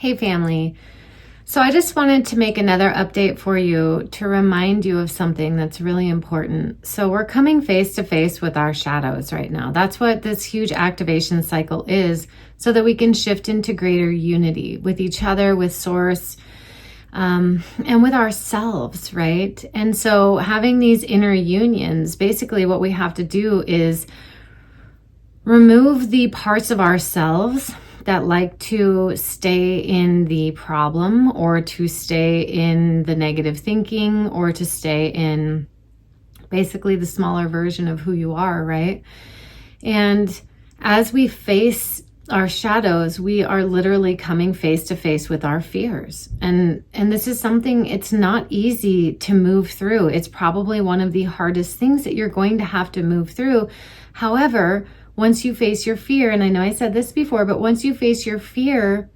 Hey family. So I just wanted to make another update for you to remind you of something that's really important. So we're coming face to face with our shadows right now. That's what this huge activation cycle is, so that we can shift into greater unity with each other, with source, and with ourselves, right? And so having these inner unions, basically what we have to do is remove the parts of ourselves that like to stay in the problem, or to stay in the negative thinking, or to stay in basically the smaller version of who you are, right? And as we face our shadows, we are literally coming face to face with our fears. And this is something, it's not easy to move through. It's probably one of the hardest things that you're going to have to move through. However, once you face your fear, and I know I said this before, but once you face your fear,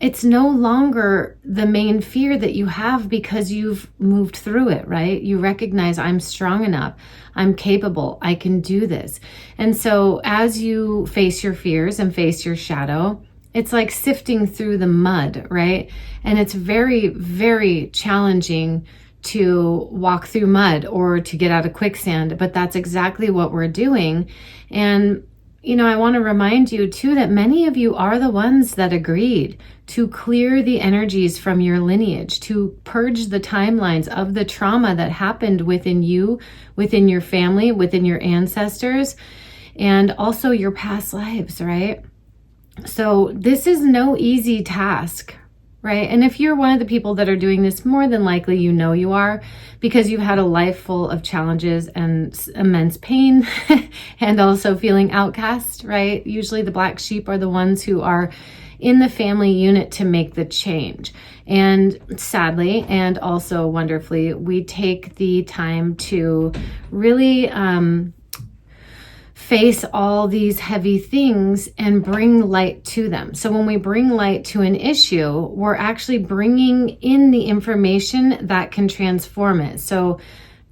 it's no longer the main fear that you have, because you've moved through it, right? You recognize, I'm strong enough, I'm capable, I can do this. And so as you face your fears and face your shadow, it's like sifting through the mud, right? And it's very, very challenging to walk through mud or to get out of quicksand, but that's exactly what we're doing. And you know, I want to remind you too that many of you are the ones that agreed to clear the energies from your lineage, to purge the timelines of the trauma that happened within you, within your family, within your ancestors, and also your past lives, right? So this is no easy task, right? And if you're one of the people that are doing this, more than likely you know you are, because you've had a life full of challenges and immense pain and also feeling outcast, right? Usually the black sheep are the ones who are in the family unit to make the change. And sadly, and also wonderfully, we take the time to really face all these heavy things and bring light to them. So when we bring light to an issue, we're actually bringing in the information that can transform it. So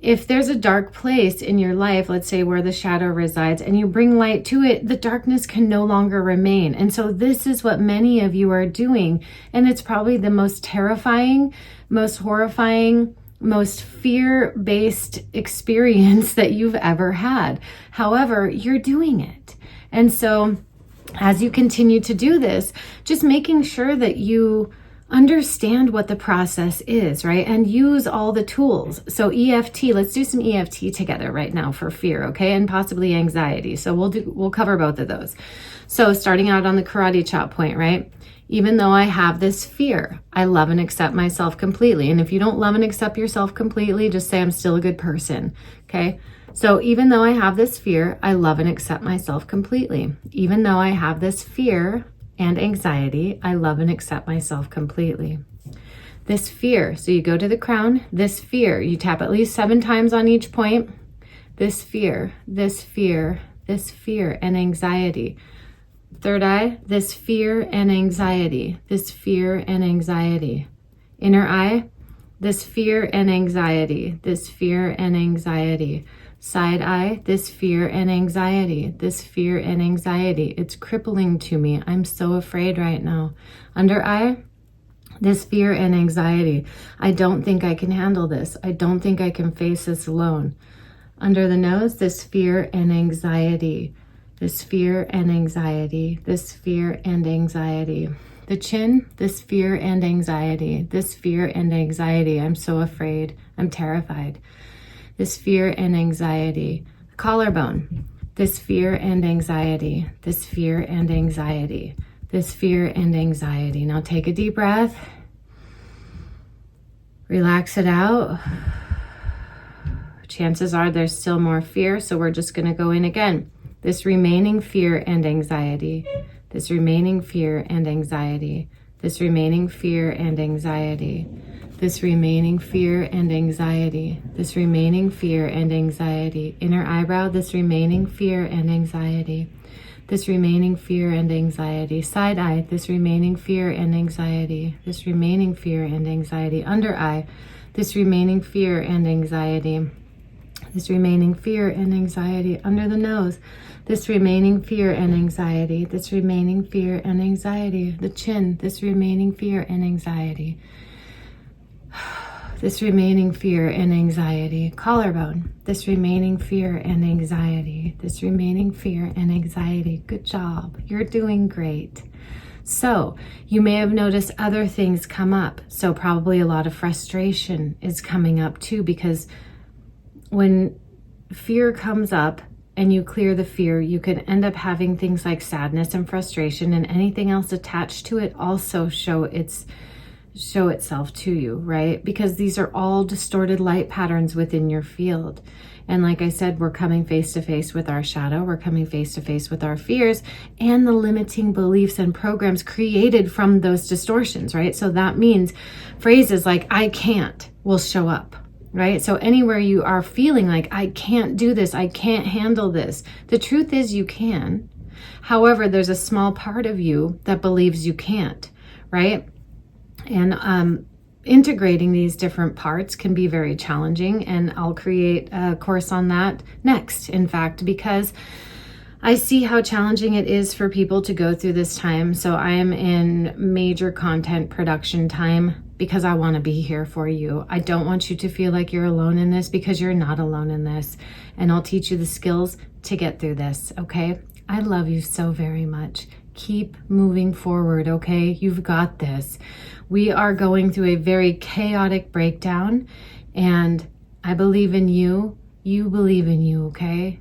if there's a dark place in your life, let's say where the shadow resides, and you bring light to it, the darkness can no longer remain. And so this is what many of you are doing. And it's probably the most terrifying, most horrifying, most fear-based experience that you've ever had. However, you're doing it. And so as you continue to do this, just making sure that you understand what the process is, right? And use all the tools. So EFT, let's do some EFT together right now for fear, okay? And possibly anxiety. So we'll cover both of those. So starting out on the karate chop point, right? Even though I have this fear, I love and accept myself completely. And if you don't love and accept yourself completely, just say I'm still a good person, okay? So even though I have this fear, I love and accept myself completely. Even though I have this fear and anxiety, I love and accept myself completely. This fear, so you go to the crown, this fear, you tap at least 7 times on each point. This fear, this fear, this fear and anxiety. Third eye, this fear and anxiety, this fear and anxiety. Inner eye, this fear and anxiety, this fear and anxiety. Side eye, this fear and anxiety, this fear and anxiety. It's crippling to me. I'm so afraid right now. Under eye, this fear and anxiety. I don't think I can handle this. I don't think I can face this alone. Under the nose, this fear and anxiety. This fear and anxiety, this fear and anxiety. The chin, this fear and anxiety, this fear and anxiety. I'm so afraid, I'm terrified. This fear and anxiety. The collarbone, this fear and anxiety, this fear and anxiety, this fear and anxiety. Now take a deep breath. Relax it out. Chances are there's still more fear, so we're just gonna go in again. This remaining fear and anxiety, this remaining fear and anxiety, this remaining fear and anxiety, this remaining fear and anxiety, this remaining fear and anxiety. Inner eyebrow, this remaining fear and anxiety, this remaining fear and anxiety. Side eye, this remaining fear and anxiety, this remaining fear and anxiety. Under eye, this remaining fear and anxiety, This remaining fear and anxiety under the nose. This remaining fear and anxiety. This remaining fear and anxiety. The chin. This remaining fear and anxiety. This remaining fear and anxiety. Collarbone. This remaining fear and anxiety. This remaining fear and anxiety. Good job. You're doing great. So you may have noticed other things come up. So probably a lot of frustration is coming up too, because when fear comes up and you clear the fear, you can end up having things like sadness and frustration, and anything else attached to it also show itself to you, right? Because these are all distorted light patterns within your field. And like I said, we're coming face to face with our shadow. We're coming face to face with our fears and the limiting beliefs and programs created from those distortions, right? So that means phrases like I can't will show up, right? So anywhere you are feeling like I can't do this, I can't handle this, the truth is you can. However, there's a small part of you that believes you can't, right? And integrating these different parts can be very challenging, and I'll create a course on that next, in fact, because I see how challenging it is for people to go through this time. So I am in major content production time because I want to be here for you. I don't want you to feel like you're alone in this, because you're not alone in this. And I'll teach you the skills to get through this, okay? I love you so very much. Keep moving forward, okay? You've got this. We are going through a very chaotic breakdown, and I believe in you. You believe in you, okay?